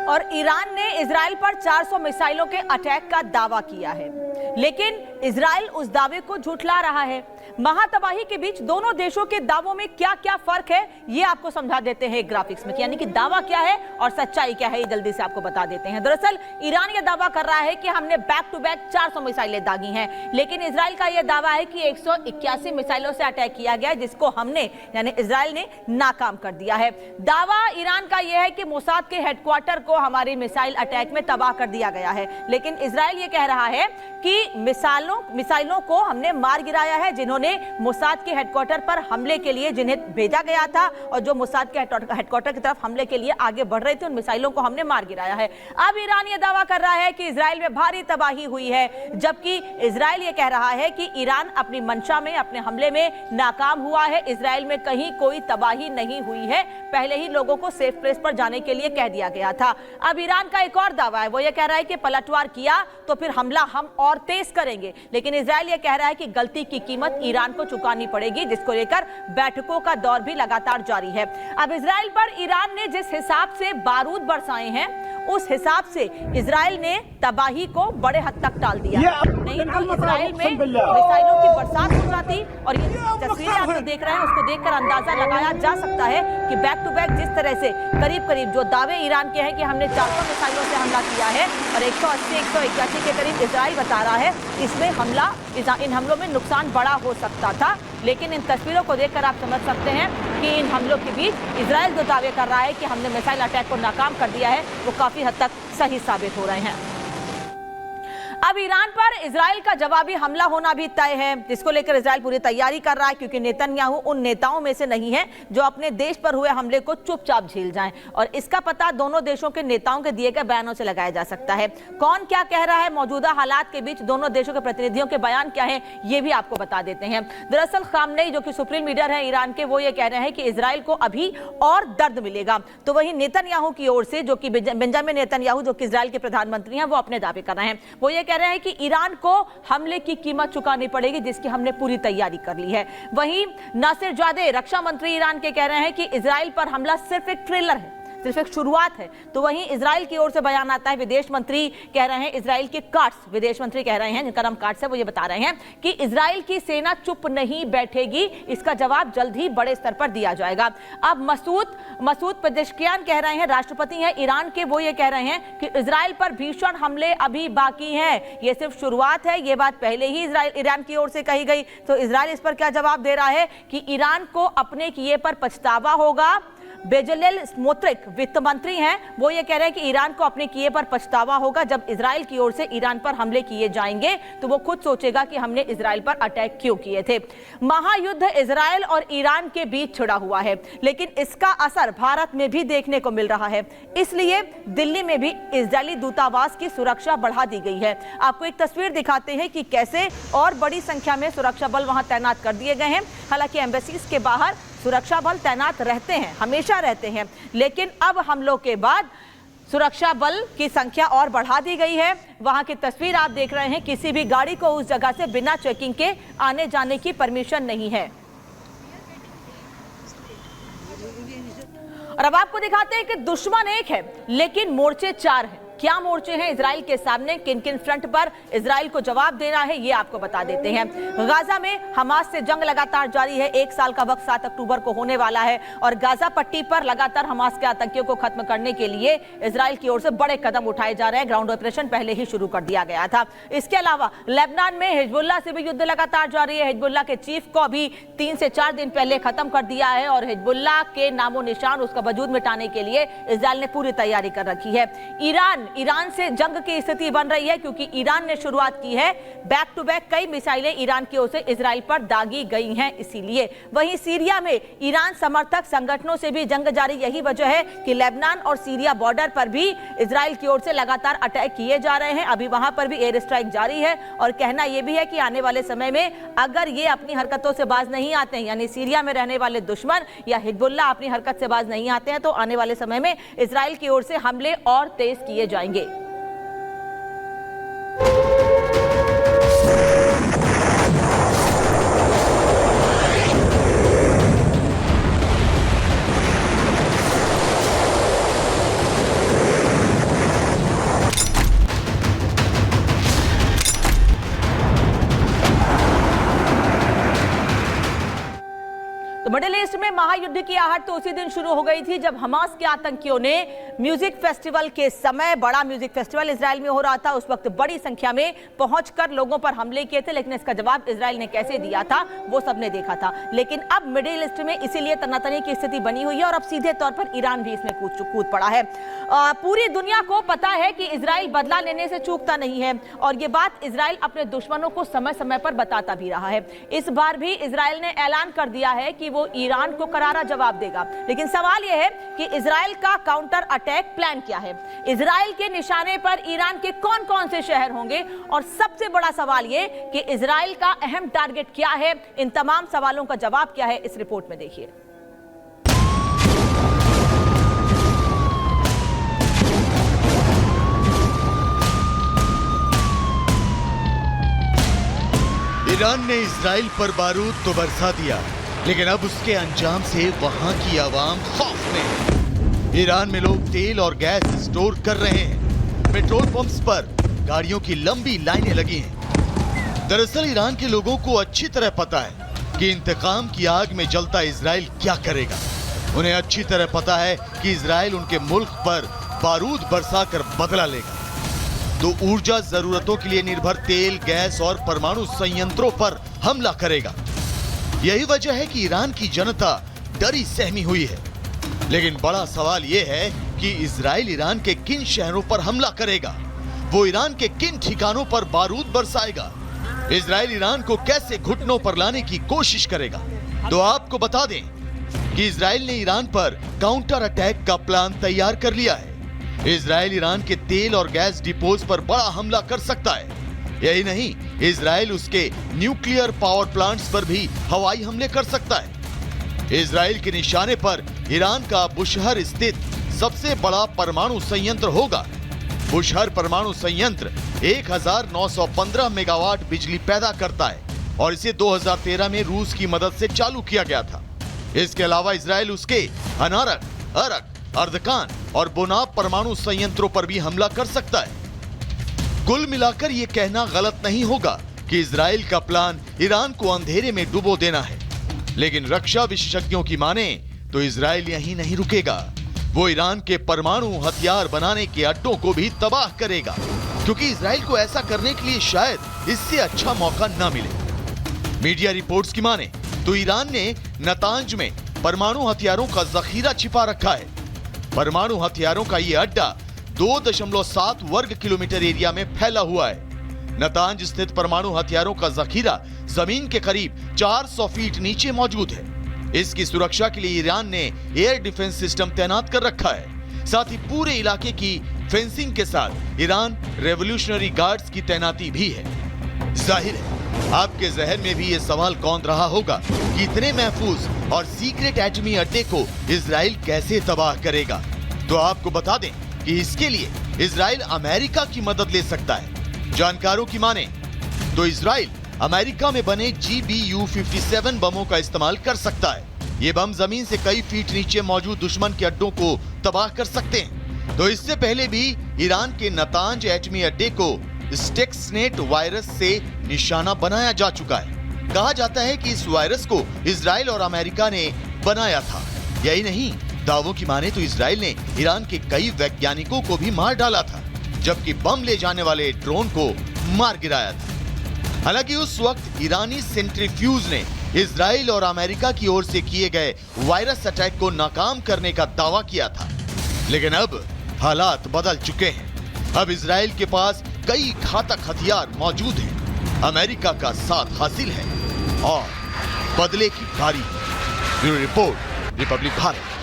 और ईरान ने इजराइल पर 400 मिसाइलों के अटैक का दावा किया है, लेकिन इजराइल उस दावे को झुठला रहा है। महातबाही के बीच दोनों देशों के दावों में क्या क्या फर्क है, ये आपको समझा देते हैं ग्राफिक्स में, यानी कि दावा क्या है और सच्चाई क्या है, ये जल्दी से आपको बता देते हैं। दरअसल ईरान यह दावा कर रहा है कि हमने बैक टू बैक 400 मिसाइलें दागी हैं, लेकिन इजराइल का यह दावा है कि 181 मिसाइलों से अटैक किया गया, जिसको हमने यानी इजराइल ने नाकाम कर दिया है। दावा ईरान का यह है कि मोसाद के हेडक्वार्टर को हमारी मिसाइल अटैक में तबाह कर दिया गया है, लेकिन इजराइल ये कह रहा है कि मिसाइलों को हमने मार गिराया है, जिन्होंने मोसाद के हेडक्वार्टर पर हमले के लिए जिन्हें भेजा गया था और जो मोसाद के हेडक्वार्टर की तरफ हमले के लिए आगे बढ़ रहे थे, उन मिसाइलों को हमने मार गिराया है। अब ईरान यह दावा कर रहा है कि इजराइल में भारी तबाही हुई है, जबकि इजराइल यह कह रहा है कि ईरान अपनी मंशा में, अपने हमले में नाकाम हुआ है। इजराइल में कहीं कोई तबाही नहीं हुई है, पहले ही लोगों को सेफ प्लेस पर जाने के लिए कह दिया गया था। अब ईरान का एक और दावा है, वो ये कह रहा है कि पलटवार किया तो फिर हमला हम और तेज करेंगे, लेकिन इजराइल ये कह रहा है कि गलती की कीमत ईरान को चुकानी पड़ेगी, जिसको लेकर बैठकों का दौर भी लगातार जारी है। अब इजराइल पर ईरान ने जिस हिसाब से बारूद बरसाए हैं, उस हिसाब से इजराइल ने तबाही को बड़े हद तक टाल दिया। नहीं तो इजराइल में मिसाइलों की बरसात हो जाती, और ये तस्वीरें आप जो देख रहे हैं उसको देखकर अंदाजा लगाया जा सकता है कि बैक टू बैक जिस तरह से करीब करीब जो दावे ईरान के हैं कि हमने 400 मिसाइलों से हमला किया है और 180-181 के करीब इजराइल बता रहा है, इसमें इन हमलों में नुकसान बड़ा हो सकता था। लेकिन इन तस्वीरों को देखकर आप समझ सकते हैं कि इन हमलों के बीच इजराइल जो दावे कर रहा है कि हमने मिसाइल अटैक को नाकाम कर दिया है, वो काफी हद तक सही साबित हो रहे हैं। अब ईरान पर इजराइल का जवाबी हमला होना भी तय है, जिसको लेकर इजराइल पूरी तैयारी कर रहा है, क्योंकि नेतन्याहू उन नेताओं में से नहीं है जो अपने देश पर हुए हमले को चुपचाप झेल जाएं, और इसका पता दोनों देशों के नेताओं के दिए गए बयानों से लगाया जा सकता है। कौन क्या कह रहा है, मौजूदा हालात के बीच दोनों देशों के प्रतिनिधियों के बयान क्या है, ये भी आपको बता देते हैं। दरअसल खामनेई जो कि सुप्रीम लीडर है ईरान के, वो ये कह रहे हैं कि इजराइल को अभी और दर्द मिलेगा। तो वहीं नेतन्याहू की ओर से, जो कि बेंजामिन नेतन्याहू जो कि इजराइल के प्रधानमंत्री हैं, वो अपने दावे कर रहे हैं। वो ये कह रहे हैं कि ईरान को हमले की कीमत चुकानी पड़ेगी, जिसकी हमने पूरी तैयारी कर ली है। वहीं नासिर जादे रक्षा मंत्री ईरान के कह रहे हैं कि इजराइल पर हमला सिर्फ एक ट्रेलर है, सिर्फ एक शुरुआत है। तो वहीं इजराइल की ओर से बयान आता है, विदेश मंत्री कह रहे हैं, इजराइल के काट्स विदेश मंत्री कह रहे हैं, जिनका नाम काट्स है, वो ये बता रहे हैं कि इजराइल की सेना चुप नहीं बैठेगी, इसका जवाब जल्द ही बड़े स्तर पर दिया जाएगा। अब मसूद पेजेश्कियान कह रहे हैं, राष्ट्रपति हैं ईरान के, वो ये कह रहे हैं कि इजराइल पर भीषण हमले अभी बाकी हैं, ये सिर्फ शुरुआत है। ये बात पहले ही ईरान की ओर से कही गई, तो इजराइल इस पर क्या जवाब दे रहा है कि ईरान को अपने किए पर पछतावा होगा। बेजलेल स्मोत्रिक वित्त मंत्री हैं, वो ये कह रहे हैं कि ईरान को अपने किए पर पछतावा होगा। जब इजराइल की ओर से ईरान पर हमले किए जाएंगे तो वो खुद सोचेगा कि हमने इजराइल पर अटैक क्यों किए थे। महायुद्ध इजराइल और ईरान के बीच छिड़ा हुआ है, लेकिन इसका असर भारत में भी देखने को मिल रहा है। इसलिए दिल्ली में भी इजरायली दूतावास की सुरक्षा बढ़ा दी गई है। आपको एक तस्वीर दिखाते हैं कि कैसे और बड़ी संख्या में सुरक्षा बल वहां तैनात कर दिए गए हैं। हालांकि एम्बेसीज के बाहर सुरक्षा बल तैनात रहते हैं, हमेशा रहते हैं, लेकिन अब हमलों के बाद सुरक्षा बल की संख्या और बढ़ा दी गई है। वहां की तस्वीर आप देख रहे हैं, किसी भी गाड़ी को उस जगह से बिना चेकिंग के आने जाने की परमिशन नहीं है। और अब आपको दिखाते हैं कि दुश्मन एक है लेकिन मोर्चे 4 हैं। क्या मोर्चे हैं इजराइल के सामने, किन किन फ्रंट पर इजराइल को जवाब देना है, ये आपको बता देते हैं। गाजा में हमास से जंग लगातार जारी है। 1 साल का वक्त 7 अक्टूबर को होने वाला है, और गाजा पट्टी पर लगातार हमास के आतंकियों को खत्म करने के लिए इजराइल की ओर से बड़े कदम उठाए जा रहे हैं। ग्राउंड ऑपरेशन पहले ही शुरू कर दिया गया था। इसके अलावा लेबनान में हिजबुल्लाह से भी युद्ध लगातार जारी है। हिजबुल्लाह के चीफ को अभी 3 से 4 दिन पहले खत्म कर दिया है, और हिजबुल्लाह के नामो निशान, उसका वजूद मिटाने के लिए इजराइल ने पूरी तैयारी कर रखी है। ईरान से जंग की स्थिति बन रही है, क्योंकि ईरान ने शुरुआत की है। बैक टू बैक कई मिसाइलें ईरान की ओर से इजराइल पर दागी गई हैं, इसीलिए। वहीं सीरिया में ईरान समर्थक संगठनों से भी जंग जारी। यही वजह है कि लेबनान और सीरिया बॉर्डर पर भी इजराइल की ओर से लगातार अटैक किए जा रहे हैं। अभी वहां पर भी एयर स्ट्राइक जारी है, और कहना यह भी है कि आने वाले समय में अगर ये अपनी हरकतों से बाज नहीं आते हैं, यानी सीरिया में रहने वाले दुश्मन या हिजबुल्लाह अपनी हरकत से बाज नहीं आते हैं, तो आने वाले समय में इजराइल की ओर से हमले और तेज किए जाएंगे। तो मिडिल ईस्ट में महायुद्ध की आहट तो उसी दिन शुरू हो गई थी जब हमास के आतंकियों ने म्यूजिक फेस्टिवल के समय, बड़ा म्यूजिक फेस्टिवल इजराइल में हो रहा था, उस वक्त बड़ी संख्या में पहुंचकर लोगों पर हमले किए थे। लेकिन इसका जवाब इजराइल ने कैसे दिया था वो सबने देखा था। लेकिन अब मिडिल ईस्ट में इसीलिए तनातनी की स्थिति बनी हुई है और अब सीधे तौर पर ईरान भी इसमें कूद पड़ा है। पूरी दुनिया को पता है कि इजराइल बदला लेने से चूकता नहीं है और ये बात इजराइल अपने दुश्मनों को समय समय पर बताता भी रहा है। इस बार भी इजराइल ने ऐलान कर दिया है कि वो ईरान को करारा जवाब देगा। लेकिन सवाल यह है कि इजराइल का काउंटर अटैक प्लान क्या है, इजराइल के निशाने पर ईरान के कौन कौन से शहर होंगे और सबसे बड़ा सवाल यह कि इजराइल का अहम टारगेट क्या है। इन तमाम सवालों का जवाब क्या है इस रिपोर्ट में देखिए। ईरान ने इजराइल पर बारूद तो बरसा दिया, लेकिन अब उसके अंजाम से वहां की आवाम खौफ में है। ईरान में लोग तेल और गैस स्टोर कर रहे हैं। पेट्रोल पंप्स पर गाड़ियों की लंबी लाइनें लगी हैं। दरअसल ईरान के लोगों को अच्छी तरह पता है कि इंतकाम की आग में जलता इजराइल क्या करेगा। उन्हें अच्छी तरह पता है कि इजराइल उनके मुल्क पर बारूद बरसाकर बदला लेगा। तो ऊर्जा जरूरतों के लिए निर्भर तेल, गैस और परमाणु संयंत्रों पर हमला करेगा। यही वजह है कि ईरान की जनता डरी सहमी हुई है। लेकिन बड़ा सवाल यह है कि इजराइल ईरान के किन शहरों पर हमला करेगा, वो ईरान के किन ठिकानों पर बारूद बरसाएगा, इजराइल ईरान को कैसे घुटनों पर लाने की कोशिश करेगा। तो आपको बता दें कि इजराइल ने ईरान पर काउंटर अटैक का प्लान तैयार कर लिया है। इजराइल ईरान के तेल और गैस डिपोज पर बड़ा हमला कर सकता है। यही नहीं, इजराइल उसके न्यूक्लियर पावर प्लांट्स पर भी हवाई हमले कर सकता है। इजराइल के निशाने पर ईरान का बुशहर स्थित सबसे बड़ा परमाणु संयंत्र होगा। बुशहर परमाणु संयंत्र 1915 मेगावाट बिजली पैदा करता है और इसे 2013 में रूस की मदद से चालू किया गया था। इसके अलावा इजराइल उसके अनारक, अरक, अर्दकान और बोनाब परमाणु संयंत्रों पर भी हमला कर सकता है। कुल मिलाकर यह कहना गलत नहीं होगा कि इजराइल का प्लान ईरान को अंधेरे में डुबो देना है। लेकिन रक्षा विशेषज्ञों की माने तो इजराइल यहीं नहीं रुकेगा। वो ईरान के परमाणु हथियार बनाने के अड्डों को भी तबाह करेगा, क्योंकि इजराइल को ऐसा करने के लिए शायद इससे अच्छा मौका न मिले। मीडिया रिपोर्ट्स की माने तो ईरान ने नतांज में परमाणु हथियारों का जखीरा छिपा रखा है। परमाणु हथियारों का ये अड्डा 2.7 वर्ग किलोमीटर एरिया में फैला हुआ है। नतांज स्थित परमाणु हथियारों का जखीरा जमीन के करीब 400 फीट नीचे मौजूद है। इसकी सुरक्षा के लिए ईरान ने एयर डिफेंस सिस्टम तैनात कर रखा है। साथ ही पूरे इलाके की फेंसिंग के साथ ईरान रेवोल्यूशनरी गार्ड्स की तैनाती भी है। जाहिर है आपके जहन में भी ये सवाल कौंध रहा होगा कि इतने महफूज और सीक्रेट एटमी अड्डे को इजराइल कैसे तबाह करेगा। तो आपको बता दें कि इसके लिए इजराइल अमेरिका की मदद ले सकता है। जानकारों की माने तो इजराइल अमेरिका में बने GBU-57 बमों का इस्तेमाल कर सकता है। ये बम जमीन से कई फीट नीचे मौजूद दुश्मन के अड्डों को तबाह कर सकते हैं। तो इससे पहले भी ईरान के नतांज एटमी अड्डे को स्टक्सनेट वायरस से निशाना बनाया जा चुका है। कहा जाता है कि इस वायरस को इजराइल और अमेरिका ने बनाया था। यही नहीं, दावों की माने तो इजराइल ने ईरान के कई वैज्ञानिकों को भी मार डाला था, जबकि बम ले जाने वाले ड्रोन को मार गिराया था। हालांकि उस वक्त ईरानी सेंट्रीफ्यूज ने इजराइल और अमेरिका की ओर से किए गए वायरस अटैक को नाकाम करने का दावा किया था। लेकिन अब हालात बदल चुके हैं। अब इजराइल के पास कई घातक हथियार मौजूद हैं, अमेरिका का साथ हासिल है और बदले की बारी है। Bureau report, Republic Bharat.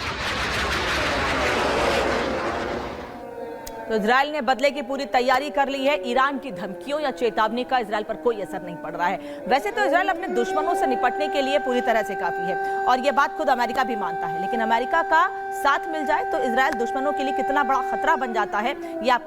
तो इजराइल ने बदले की पूरी तैयारी कर ली है। ईरान की धमकियों या चेतावनी का इजराइल पर कोई असर नहीं पड़ रहा है। वैसे तो इजराइल अपने दुश्मनों से निपटने के लिए पूरी तरह से काफी है और यह बात खुद अमेरिका भी मानता है। लेकिन अमेरिका का साथ मिल जाए तो इजराइल दुश्मनों के लिए कितना बड़ा खतरा बन जाता है, यह